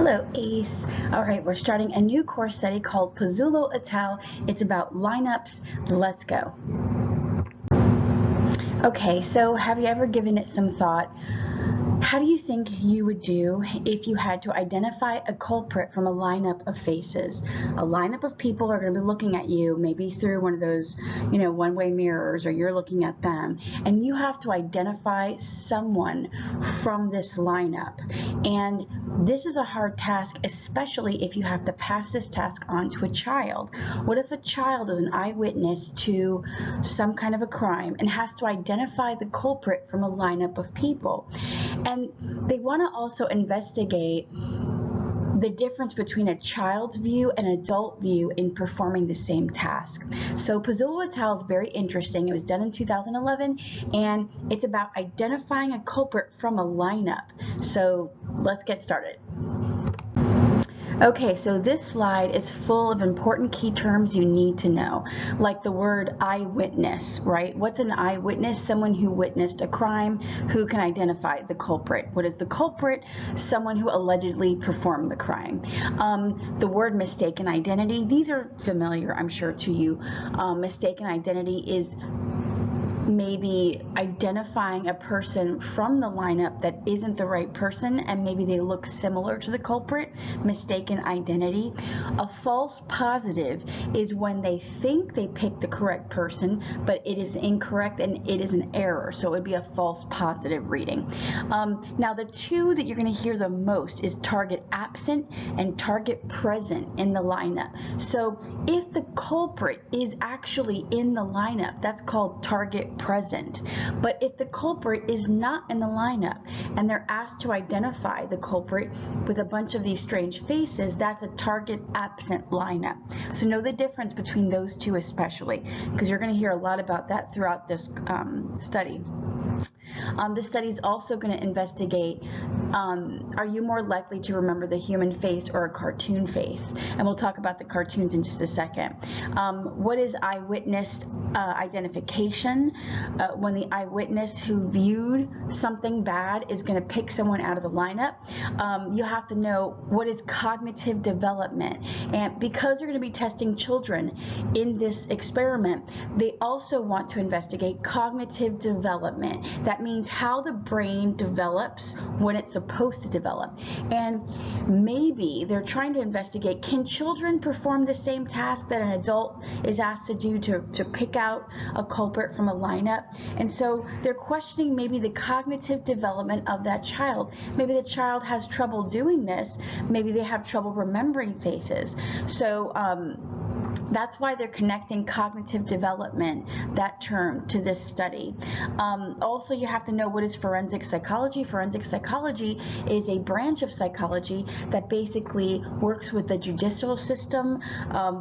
Hello, ACE. All right, we're starting a new course study called Pozullo et al. It's about lineups. Let's go. Okay, so have you ever given it some thought? How do you think you would do if you had to identify a culprit from a lineup of faces? A lineup of people are going to be looking at you, maybe through one of those, one-way mirrors, or you're looking at them, and you have to identify someone from this lineup. And this is a hard task, especially if you have to pass this task on to a child. What if a child is an eyewitness to some kind of a crime and has to identify the culprit from a lineup of people? And they want to also investigate the difference between a child's view and adult view in performing the same task. So Pozullo et al. Is very interesting. It was done in 2011, and it's about identifying a culprit from a lineup. So let's get started. Okay, so this slide is full of important key terms you need to know, like the word eyewitness, right? What's an eyewitness? Someone who witnessed a crime, who can identify the culprit. What is the culprit? Someone who allegedly performed the crime. The word mistaken identity, these are familiar, I'm sure, to you. Mistaken identity is maybe identifying a person from the lineup that isn't the right person, and maybe they look similar to the culprit. Mistaken identity. A false positive is when they think they picked the correct person, but it is incorrect and it is an error, so it would be a false positive reading. Now the two that you're going to hear the most is target absent and target present in the lineup. So if the culprit is actually in the lineup, that's called target present. But if the culprit is not in the lineup and they're asked to identify the culprit with a bunch of these strange faces, that's a target absent lineup. So know the difference between those two, especially because you're going to hear a lot about that throughout this study. This study is also going to investigate, are you more likely to remember the human face or a cartoon face? And we'll talk about the cartoons in just a second. What is eyewitness identification? When the eyewitness who viewed something bad is going to pick someone out of the lineup. You have to know what is cognitive development. And because they're going to be testing children in this experiment, they also want to investigate cognitive development. That means how the brain develops when it's supposed to develop. And maybe they're trying to investigate, can children perform the same task that an adult is asked to do to pick out a culprit from a lineup? And so they're questioning maybe the cognitive development of that child. Maybe the child has trouble doing this. Maybe they have trouble remembering faces. So that's why they're connecting cognitive development, that term, to this study. Also, you have to know what is forensic psychology. Forensic psychology is a branch of psychology that basically works with the judicial system,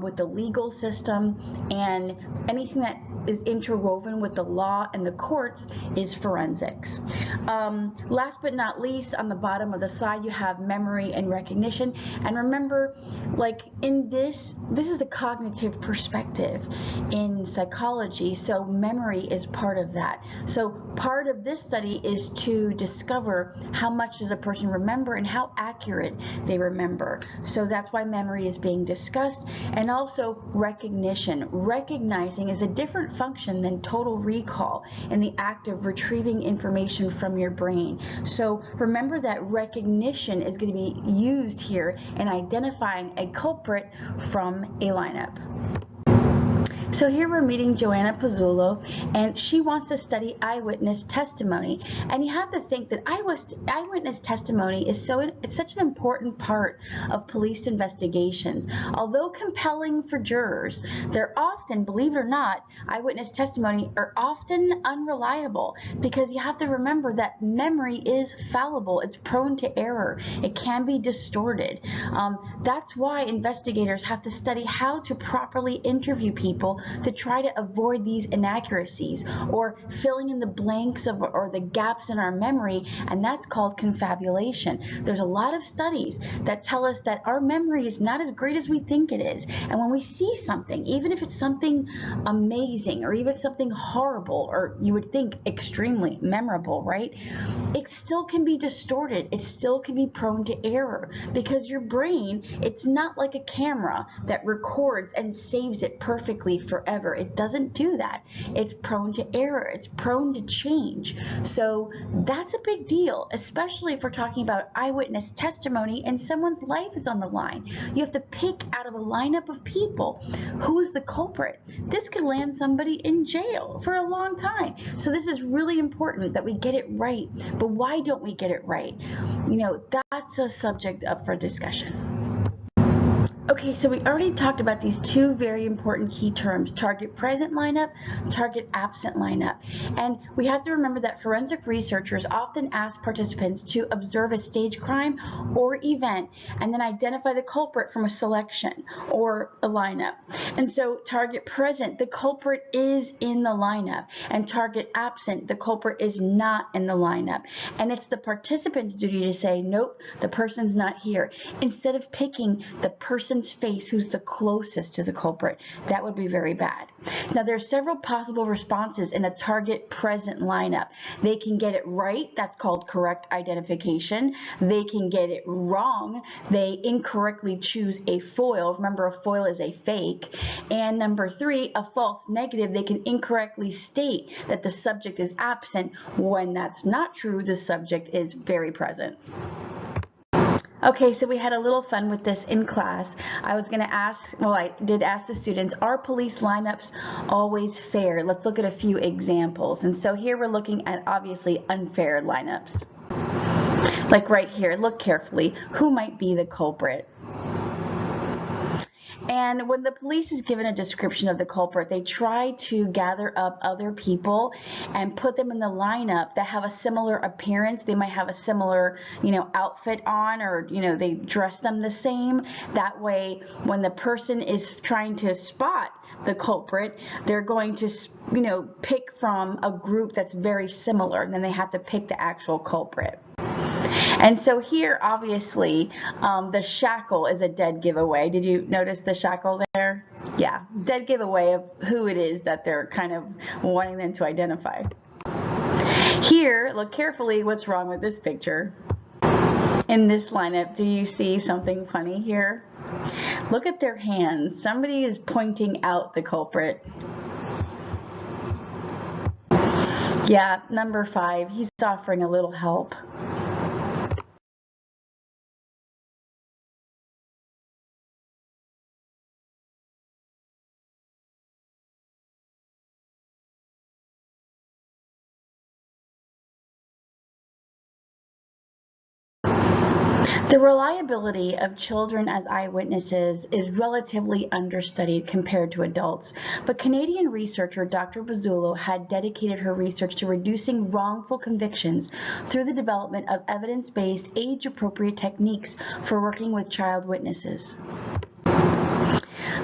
with the legal system, and anything that is interwoven with the law and the courts is forensics. Last but not least, on the bottom of the slide, you have memory and recognition. And remember, like in this is the cognitive perspective in psychology, so memory is part of that. So part of this study is to discover how much does a person remember and how accurate they remember. So that's why memory is being discussed. And also recognition. Recognizing is a different function than total recall in the act of retrieving information from your brain. So remember that recognition is going to be used here in identifying a culprit from a lineup. So here we're meeting Joanna Pozullo, and she wants to study eyewitness testimony. And you have to think that eyewitness testimony is it's such an important part of police investigations. Although compelling for jurors, they're often, believe it or not, eyewitness testimony are often unreliable, because you have to remember that memory is fallible. It's prone to error. It can be distorted. That's why investigators have to study how to properly interview people to try to avoid these inaccuracies or filling in the blanks of or the gaps in our memory, and that's called confabulation. There's a lot of studies that tell us that our memory is not as great as we think it is, and when we see something, even if it's something amazing or even something horrible or you would think extremely memorable, right, it still can be distorted. It still can be prone to error because your brain, it's not like a camera that records and saves it perfectly forever. It doesn't do that. It's prone to error. It's prone to change. So that's a big deal, especially if we're talking about eyewitness testimony and someone's life is on the line. You have to pick out of a lineup of people who's the culprit. This could land somebody in jail for a long time. So this is really important that we get it right. But why don't we get it right? You know, that's a subject up for discussion. Okay, so we already talked about these two very important key terms, target present lineup, target absent lineup. And we have to remember that forensic researchers often ask participants to observe a stage crime or event and then identify the culprit from a selection or a lineup. And so target present, the culprit is in the lineup, and target absent, the culprit is not in the lineup. And it's the participant's duty to say, nope, the person's not here, instead of picking the person's face who's the closest to the culprit. That would be very bad. Now, there's several possible responses in a target present lineup. They can get it right. That's called correct identification. They can get it wrong. They incorrectly choose a foil. Remember, a foil is a fake. And number 3, a false negative. They can incorrectly state that the subject is absent when that's not true. The subject is very present. Okay, so we had a little fun with this in class. I was going to ask, well, I did ask the students, are police lineups always fair? Let's look at a few examples. And so here we're looking at obviously unfair lineups. Like right here, look carefully. Who might be the culprit? And when the police is given a description of the culprit, they try to gather up other people and put them in the lineup that have a similar appearance. They might have a similar, outfit on, or, they dress them the same. That way, when the person is trying to spot the culprit, they're going to, pick from a group that's very similar, and then they have to pick the actual culprit. And so here, obviously, the shackle is a dead giveaway. Did you notice the shackle there? Yeah, dead giveaway of who it is that they're kind of wanting them to identify. Here, look carefully what's wrong with this picture. In this lineup, do you see something funny here? Look at their hands. Somebody is pointing out the culprit. Yeah, number 5, he's offering a little help. The reliability of children as eyewitnesses is relatively understudied compared to adults, but Canadian researcher Dr. Pozullo had dedicated her research to reducing wrongful convictions through the development of evidence-based, age-appropriate techniques for working with child witnesses.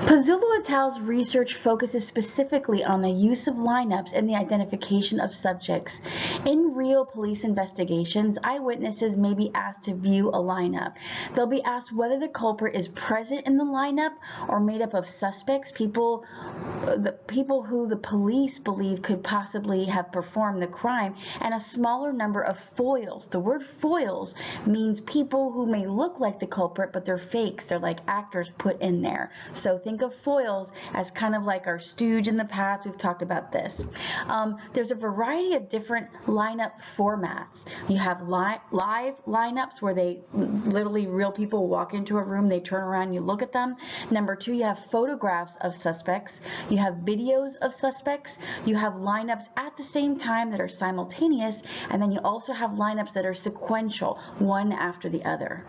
Pozullo et al.'s research focuses specifically on the use of lineups and the identification of subjects. In real police investigations, eyewitnesses may be asked to view a lineup. They'll be asked whether the culprit is present in the lineup or made up of suspects, people who the police believe could possibly have performed the crime, and a smaller number of foils. The word foils means people who may look like the culprit, but they're fakes. They're like actors put in there. So think of foils as kind of like our stooge in the past. We've talked about this. There's a variety of different lineup formats. You have live lineups where they literally real people walk into a room, they turn around, you look at them. Number 2, you have photographs of suspects. You have videos of suspects. You have lineups at the same time that are simultaneous, and then you also have lineups that are sequential, one after the other.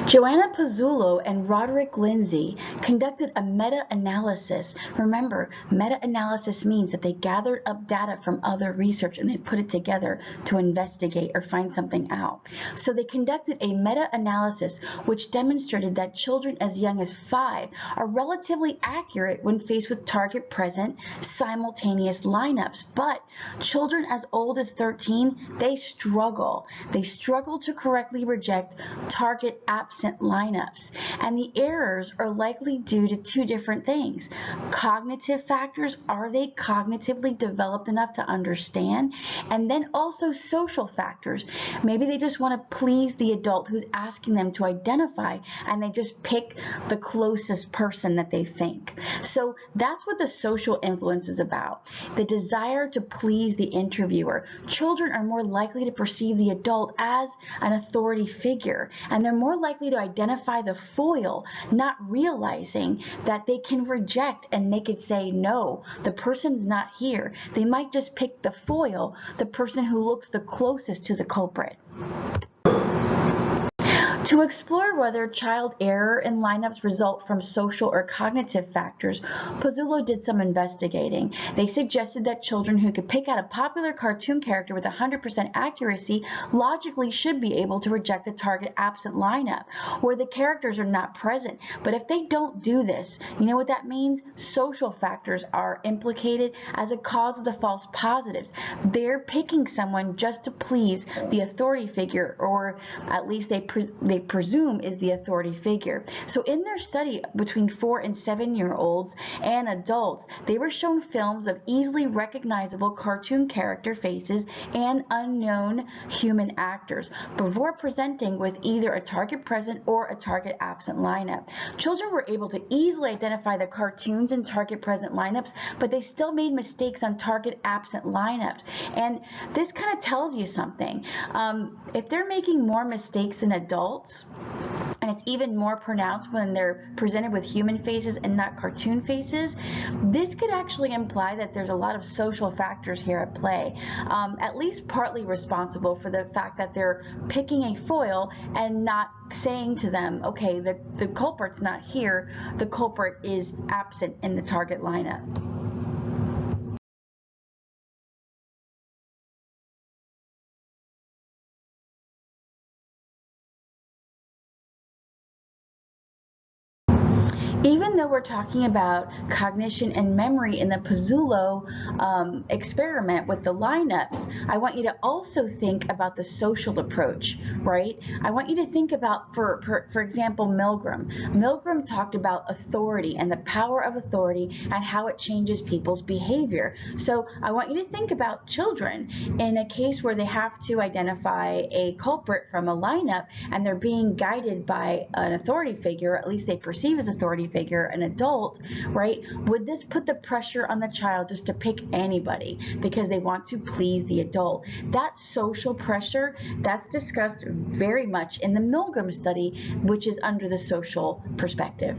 Joanna Pozullo and Roderick Lindsay conducted a meta-analysis. Remember, meta-analysis means that they gathered up data from other research and they put it together to investigate or find something out. So they conducted a meta-analysis which demonstrated that children as young as 5 are relatively accurate when faced with target-present simultaneous lineups, but children as old as 13, they struggle. They struggle to correctly reject target absent lineups, and the errors are likely due to 2 different things. Cognitive factors, are they cognitively developed enough to understand? And then also social factors. Maybe they just want to please the adult who's asking them to identify, and they just pick the closest person that they think. So that's what the social influence is about. The desire to please the interviewer. Children are more likely to perceive the adult as an authority figure, and they're more likely to identify the foil, not realizing that they can reject and they could say, no, the person's not here. They might just pick the foil, the person who looks the closest to the culprit. To explore whether child error in lineups result from social or cognitive factors, Pozullo did some investigating. They suggested that children who could pick out a popular cartoon character with 100% accuracy logically should be able to reject the target absent lineup, where the characters are not present. But if they don't do this, you know what that means? Social factors are implicated as a cause of the false positives. They're picking someone just to please the authority figure, or at least they presume is the authority figure. So in their study between 4 and 7-year-olds and adults, they were shown films of easily recognizable cartoon character faces and unknown human actors before presenting with either a target present or a target absent lineup. Children were able to easily identify the cartoons and target present lineups, but they still made mistakes on target absent lineups. And this kind of tells you something. If they're making more mistakes than adults, and it's even more pronounced when they're presented with human faces and not cartoon faces, this could actually imply that there's a lot of social factors here at play, at least partly responsible for the fact that they're picking a foil and not saying to them, okay, the culprit's not here, the culprit is absent in the target lineup. Even though we're talking about cognition and memory in the Pozullo experiment with the lineups, I want you to also think about the social approach, right? I want you to think about, for example, Milgram. Milgram talked about authority and the power of authority and how it changes people's behavior. So I want you to think about children in a case where they have to identify a culprit from a lineup and they're being guided by an authority figure, or at least they perceive as authority figure, an adult, right? Would this put the pressure on the child just to pick anybody because they want to please the adult? That social pressure, that's discussed very much in the Milgram study, which is under the social perspective.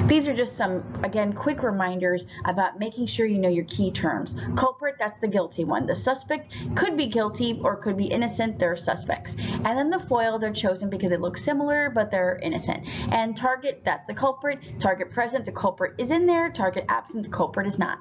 These are just some, again, quick reminders about making sure you know your key terms. Culprit, that's the guilty one. The suspect could be guilty or could be innocent. They're suspects. And then the foil, they're chosen because they look similar, but they're innocent. And target, that's the culprit. Target present, the culprit is in there. Target absent, the culprit is not.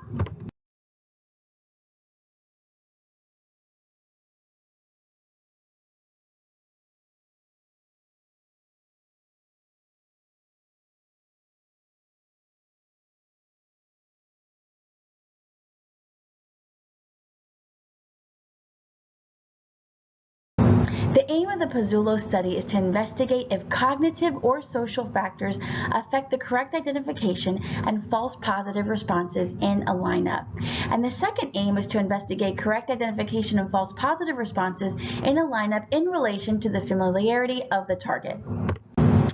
The aim of the Pozullo study is to investigate if cognitive or social factors affect the correct identification and false positive responses in a lineup. And the second aim is to investigate correct identification and false positive responses in a lineup in relation to the familiarity of the target.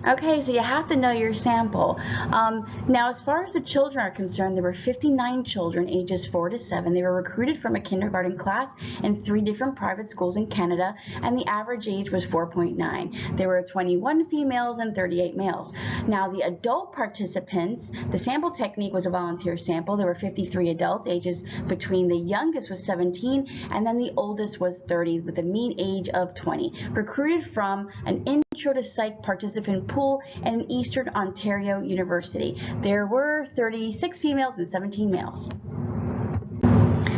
Okay, so you have to know your sample. Now, as far as the children are concerned, there were 59 children ages 4 to 7. They were recruited from a kindergarten class in 3 different private schools in Canada, and the average age was 4.9. There were 21 females and 38 males. Now, the adult participants, the sample technique was a volunteer sample. There were 53 adults, ages between the youngest was 17, and then the oldest was 30, with a mean age of 20. Recruited from an showed a psych participant pool at an Eastern Ontario university. There were 36 females and 17 males.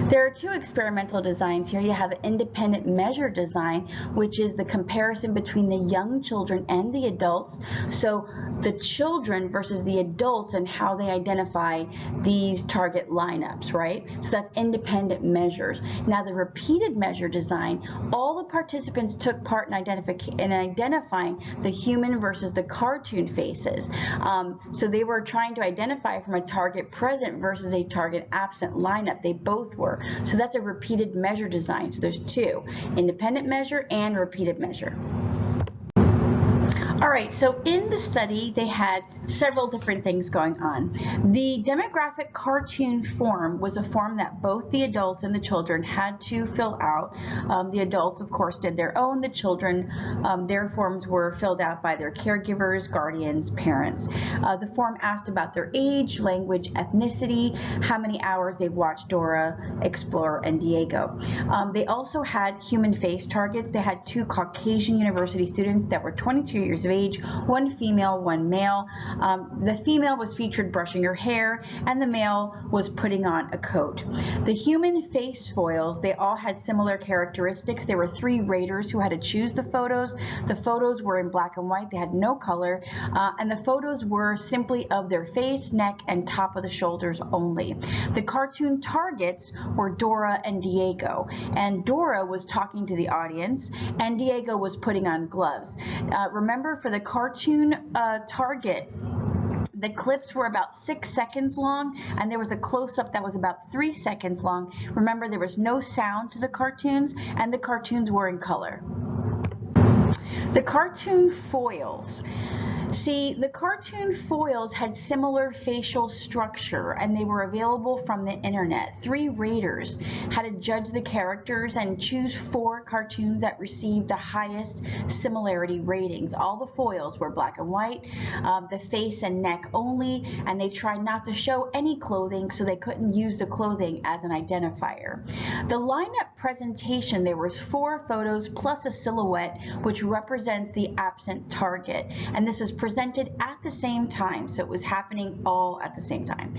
There are two experimental designs here. You have an independent measure design, which is the comparison between the young children and the adults. So the children versus the adults and how they identify these target lineups, right? So that's independent measures. Now the repeated measure design, all the participants took part in identifying the human versus the cartoon faces. So they were trying to identify from a target present versus a target absent lineup. They both were. So that's a repeated measure design. So there's two, independent measure and repeated measure. All right, so in the study, they had several different things going on. The demographic cartoon form was a form that both the adults and the children had to fill out. The adults, of course, did their own. The children, their forms were filled out by their caregivers, guardians, parents. The form asked about their age, language, ethnicity, how many hours they've watched Dora, Explorer, and Diego. They also had human face targets. They had two Caucasian university students that were 22 years of age, one female, one male. The female was featured brushing her hair, and the male was putting on a coat. The human face foils, they all had similar characteristics. There were 3 raters who had to choose the photos. The photos were in black and white. They had no color, and the photos were simply of their face, neck, and top of the shoulders only. The cartoon targets were Dora and Diego, and Dora was talking to the audience, and Diego was putting on gloves. Remember, for the cartoon target, the clips were about 6 seconds long, and there was a close-up that was about 3 seconds long. Remember, there was no sound to the cartoons, and the cartoons were in color. The cartoon foils. See, the cartoon foils had similar facial structure, and they were available from the internet. 3 raters had to judge the characters and choose 4 cartoons that received the highest similarity ratings. All the foils were black and white, the face and neck only, and they tried not to show any clothing, so they couldn't use the clothing as an identifier. The lineup presentation, there was 4 photos plus a silhouette, which represents the absent target, and this is presented at the same time, so it was happening all at the same time.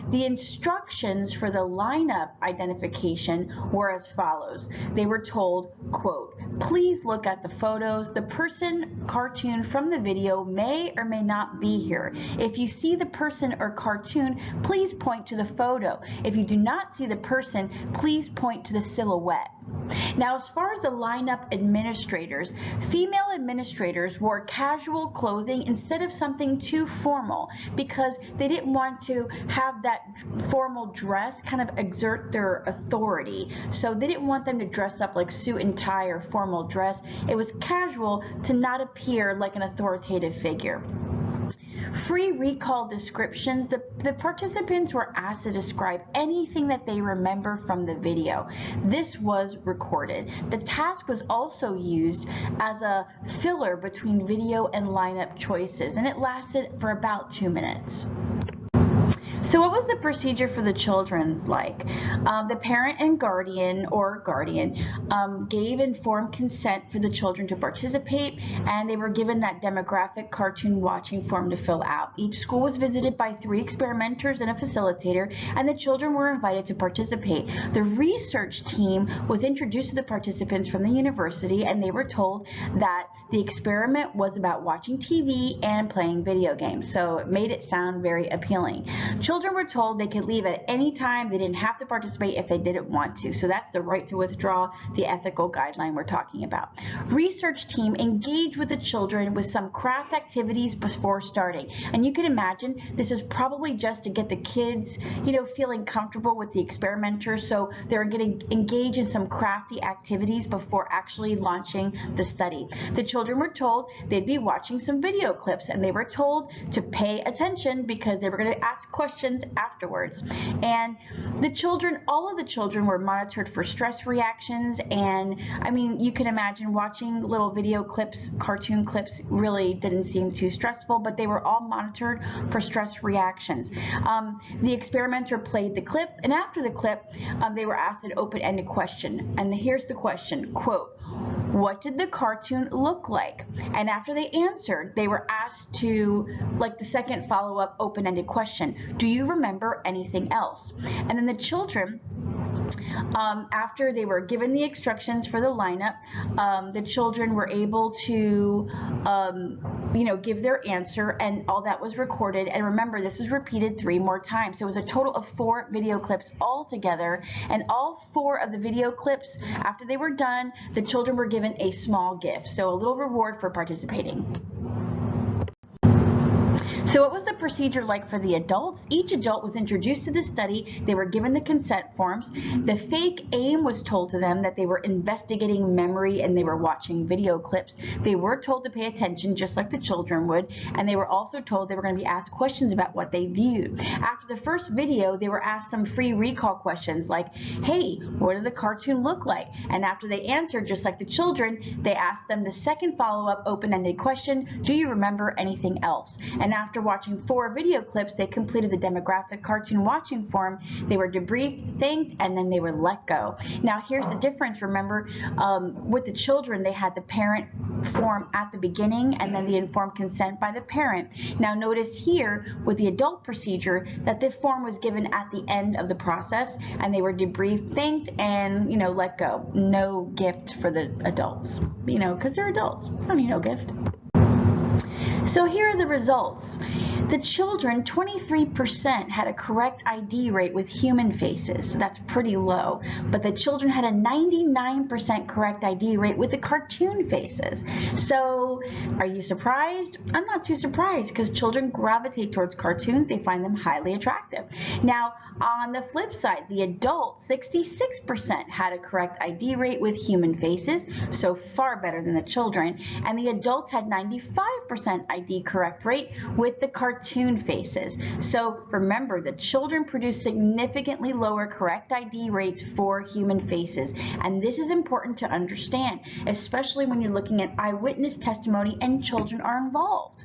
The instructions for the lineup identification were as follows. They were told, quote, "Please look at the photos. The person cartoon from the video may or may not be here. If you see the person or cartoon, please point to the photo. If you do not see the person, please point to the silhouette." Now, as far as the lineup administrators, female administrators wore casual clothing instead of something too formal because they didn't want to have that formal dress kind of exert their authority. So they didn't want them to dress up like suit and tie or formal dress. It was casual to not appear like an authoritative figure. Free recall descriptions. The participants were asked to describe anything that they remember from the video. This was recorded. The task was also used as a filler between video and lineup choices, and it lasted for about 2 minutes. So what was the procedure for the children like? The parent and guardian gave informed consent for the children to participate, and they were given that demographic cartoon watching form to fill out. Each school was visited by 3 experimenters and a facilitator, and the children were invited to participate. The research team was introduced to the participants from the university, and they were told that the experiment was about watching TV and playing video games, so it made it sound very appealing. Children were told they could leave at any time. They didn't have to participate if they didn't want to. So that's the right to withdraw, the ethical guideline we're talking about. Research team engaged with the children with some craft activities before starting. And you can imagine this is probably just to get the kids, feeling comfortable with the experimenters. So they're getting engaged in some crafty activities before actually launching the study. The children were told they'd be watching some video clips, and they were told to pay attention because they were going to ask questions afterwards. And all of the children were monitored for stress reactions, and you can imagine watching little video clips, cartoon clips really didn't seem too stressful, but they were all monitored for stress reactions. The experimenter played the clip, and after the clip, they were asked an open-ended question. And here's the question, quote, what did the cartoon look like? And after they answered, they were asked to, like the second follow-up open-ended question, do you remember anything else? And then the children, after they were given the instructions for the lineup, the children were able to give their answer, and all that was recorded. And remember, this was repeated 3 more times. So it was a total of 4 video clips altogether. And all 4 of the video clips, after they were done, the children were given a small gift. So a little reward for participating. So what was the procedure like for the adults? Each adult was introduced to the study. They were given the consent forms. The fake aim was told to them that they were investigating memory and they were watching video clips. They were told to pay attention just like the children would, and they were also told they were going to be asked questions about what they viewed. After the first video, they were asked some free recall questions like, hey, what did the cartoon look like? And after they answered just like the children, they asked them the second follow-up open-ended question, do you remember anything else? And after watching 4 video clips, they completed the demographic cartoon watching form. They were debriefed, thanked, and then they were let go. Now here's the difference. Remember, with the children, they had the parent form at the beginning and then the informed consent by the parent. Now notice here with the adult procedure that the form was given at the end of the process, and they were debriefed, thanked, and let go. No gift for the adults, because they're adults. I don't need no gift. So here are the results. The children, 23% had a correct ID rate with human faces. So that's pretty low. But the children had a 99% correct ID rate with the cartoon faces. So are you surprised? I'm not too surprised because children gravitate towards cartoons. They find them highly attractive. Now, on the flip side, the adults, 66% had a correct ID rate with human faces, so far better than the children. And the adults had 95% ID correct rate with the cartoon faces. So remember, the children produce significantly lower correct ID rates for human faces. And this is important to understand, especially when you're looking at eyewitness testimony and children are involved.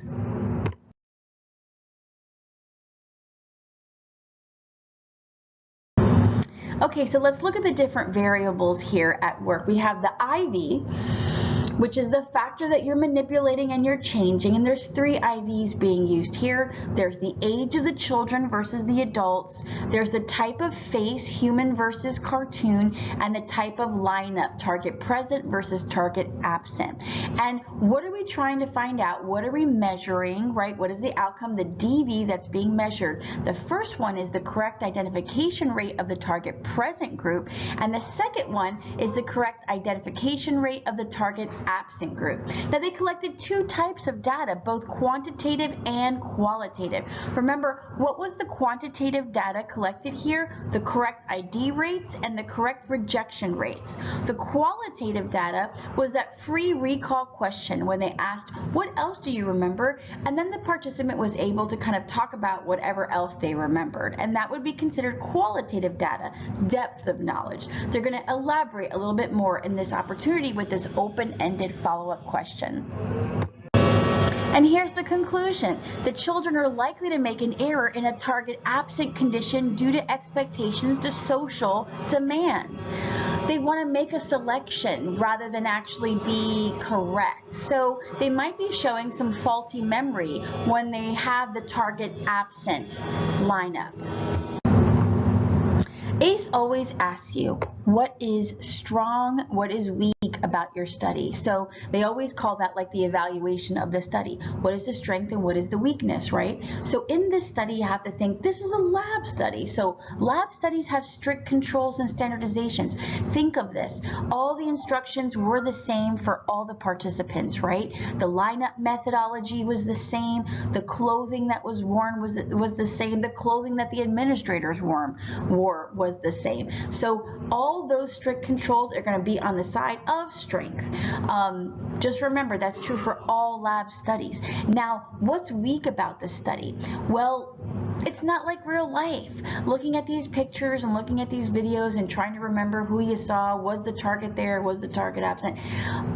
Okay, so let's look at the different variables here at work. We have the IV, which is the factor that you're manipulating and you're changing. And there's 3 IVs being used here. There's the age of the children versus the adults. There's the type of face, human versus cartoon, and the type of lineup, target present versus target absent. And what are we trying to find out? What are we measuring, right? What is the outcome, the DV that's being measured? The first one is the correct identification rate of the target present group, and the second one is the correct identification rate of the target absent group. Now they collected 2 types of data, both quantitative and qualitative. Remember, what was the quantitative data collected here? The correct ID rates and the correct rejection rates. The qualitative data was that free recall question when they asked, what else do you remember? And then the participant was able to kind of talk about whatever else they remembered. And that would be considered qualitative data, depth of knowledge. They're going to elaborate a little bit more in this opportunity with this open-ended follow-up question. And here's the conclusion. The children are likely to make an error in a target absent condition due to expectations to social demands. They want to make a selection rather than actually be correct. So they might be showing some faulty memory when they have the target absent lineup. AICE always asks you, what is strong, what is weak about your study? So they always call that like the evaluation of the study. What is the strength and what is the weakness, right? So in this study, you have to think this is a lab study. So lab studies have strict controls and standardizations. Think of this. All the instructions were the same for all the participants, right? The lineup methodology was the same. The clothing that was worn was the same. The clothing that the administrators wore was the same. So all those strict controls are going to be on the side of strength. Just remember, that's true for all lab studies. Now, what's weak about this study? Well, It's not like real life. Looking at these pictures and looking at these videos and trying to remember who you saw, was the target there, was the target absent,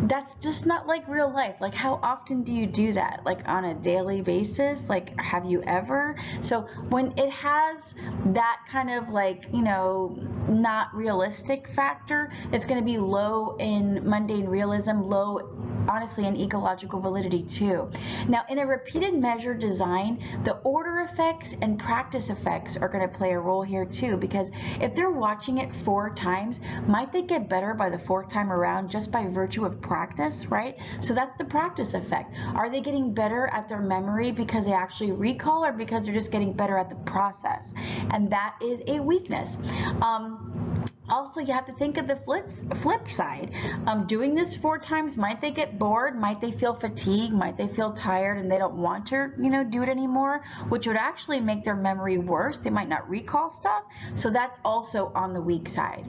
that's just not like real life. Like, how often do you do that? Like on a daily basis? Like, have you ever? So when it has that kind of like, you know, not realistic factor, it's going to be low in mundane realism, low honestly in ecological validity too. Now, in a repeated measure design, the order effects and practice effects are going to play a role here too, because if they're watching it 4 times, might they get better by the 4th time around just by virtue of practice, right? So that's the practice effect. Are they getting better at their memory because they actually recall, or because they're just getting better at the process? And that is a weakness. Also, you have to think of the flip side. Doing this 4 times, might they get bored? Might they feel fatigued? Might they feel tired and they don't want to, you know, do it anymore? Which would actually make their memory worse. They might not recall stuff. So that's also on the weak side.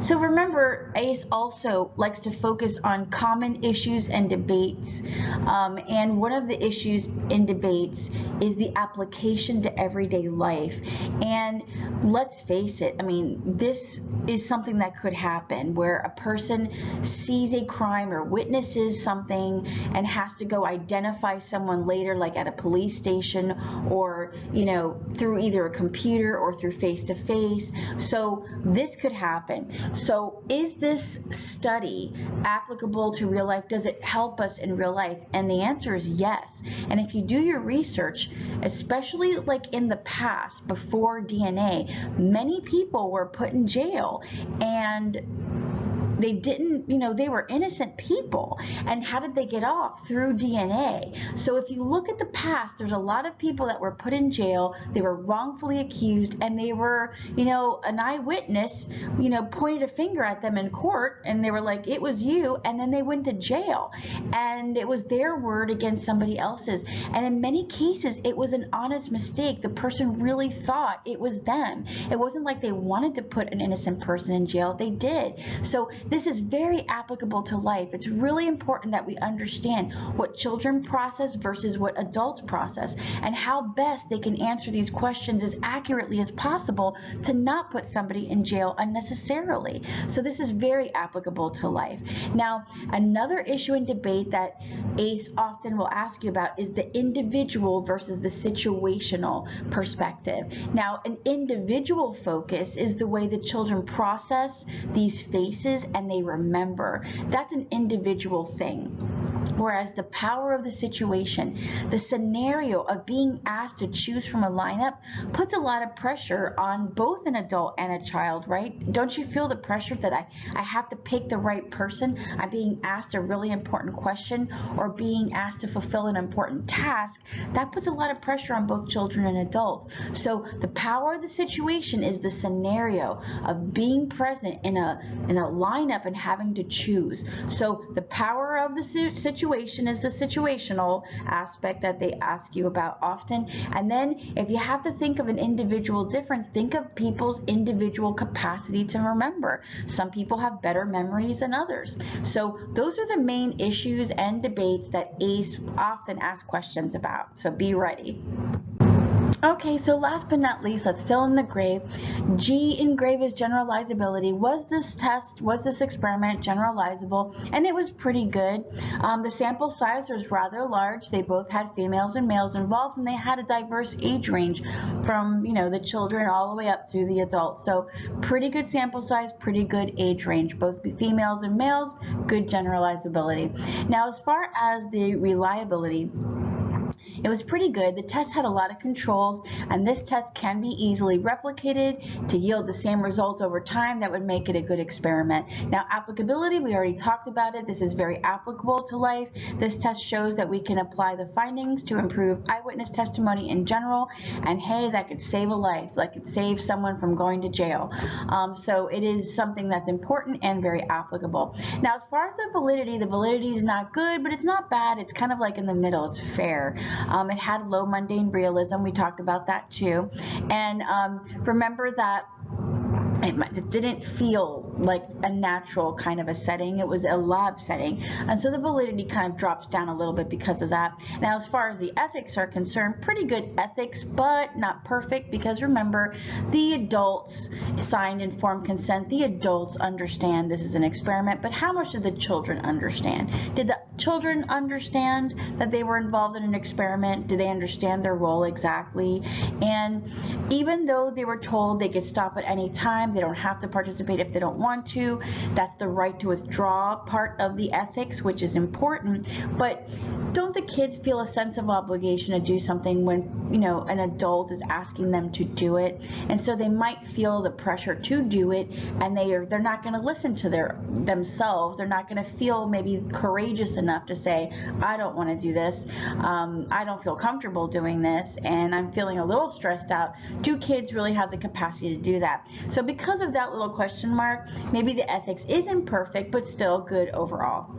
So remember, AICE also likes to focus on common issues and debates. And one of the issues in debates is the application to everyday life. And let's face it, I mean, this is something that could happen where a person sees a crime or witnesses something and has to go identify someone later, like at a police station, or, you know, through either a computer or through face-to-face. So this could happen. So is this study applicable to real life? Does it help us in real life? And the answer is yes. And if you do your research, especially like in the past, before DNA, many people were put in jail and they didn't, you know, they were innocent people. And how did they get off? Through DNA. So if you look at the past, there's a lot of people that were put in jail, they were wrongfully accused, and they were, you know, an eyewitness, you know, pointed a finger at them in court, and they were like, it was you, and then they went to jail. And it was their word against somebody else's. And in many cases, it was an honest mistake. The person really thought it was them. It wasn't like they wanted to put an innocent person in jail. They did. So this is very applicable to life. It's really important that we understand what children process versus what adults process, and how best they can answer these questions as accurately as possible to not put somebody in jail unnecessarily. So this is very applicable to life. Now, another issue in debate that AICE often will ask you about is the individual versus the situational perspective. Now, an individual focus is the way the children process these faces and they remember. That's an individual thing. Whereas the power of the situation, the scenario of being asked to choose from a lineup, puts a lot of pressure on both an adult and a child, right? Don't you feel the pressure that I have to pick the right person? I'm being asked a really important question or being asked to fulfill an important task. That puts a lot of pressure on both children and adults. So the power of the situation is the scenario of being present in a lineup and having to choose. So the power of the situation is the situational aspect that they ask you about often. And then if you have to think of an individual difference, think of people's individual capacity to remember. Some people have better memories than others. So those are the main issues and debates that AICE often asks questions about. So be ready. Okay, so last but not least, let's fill in the gray. G in gray is generalizability. Was this experiment generalizable? And it was pretty good. The sample size was rather large. They both had females and males involved, and they had a diverse age range from, you know, the children all the way up through the adults. So pretty good sample size, pretty good age range, both females and males, good generalizability. Now, as far as the reliability, it was pretty good. The test had a lot of controls, and this test can be easily replicated to yield the same results over time. That would make it a good experiment. Now, applicability, we already talked about it. This is very applicable to life. This test shows that we can apply the findings to improve eyewitness testimony in general, and hey, that could save a life. That could save someone from going to jail. So it is something that's important and very applicable. Now, as far as the validity is not good, but it's not bad. It's kind of like in the middle. It's fair. It had low mundane realism. We talked about that too. And remember that it didn't feel like a natural kind of a setting. It was a lab setting. And so the validity kind of drops down a little bit because of that. Now, as far as the ethics are concerned, pretty good ethics, but not perfect, because remember, the adults signed informed consent. The adults understand this is an experiment, but how much did the children understand? Did the children understand that they were involved in an experiment? Did they understand their role exactly? And even though they were told they could stop at any time, they don't have to participate if they don't want to, that's the right to withdraw part of the ethics, which is important. But don't the kids feel a sense of obligation to do something when, you know, an adult is asking them to do it? And so they might feel the pressure to do it, and they're not going to listen to themselves. They're not going to feel maybe courageous enough to say, I don't want to do this. I don't feel comfortable doing this, and I'm feeling a little stressed out. Do kids really have the capacity to do that? So because of that little question mark, maybe the ethics isn't perfect, but still good overall.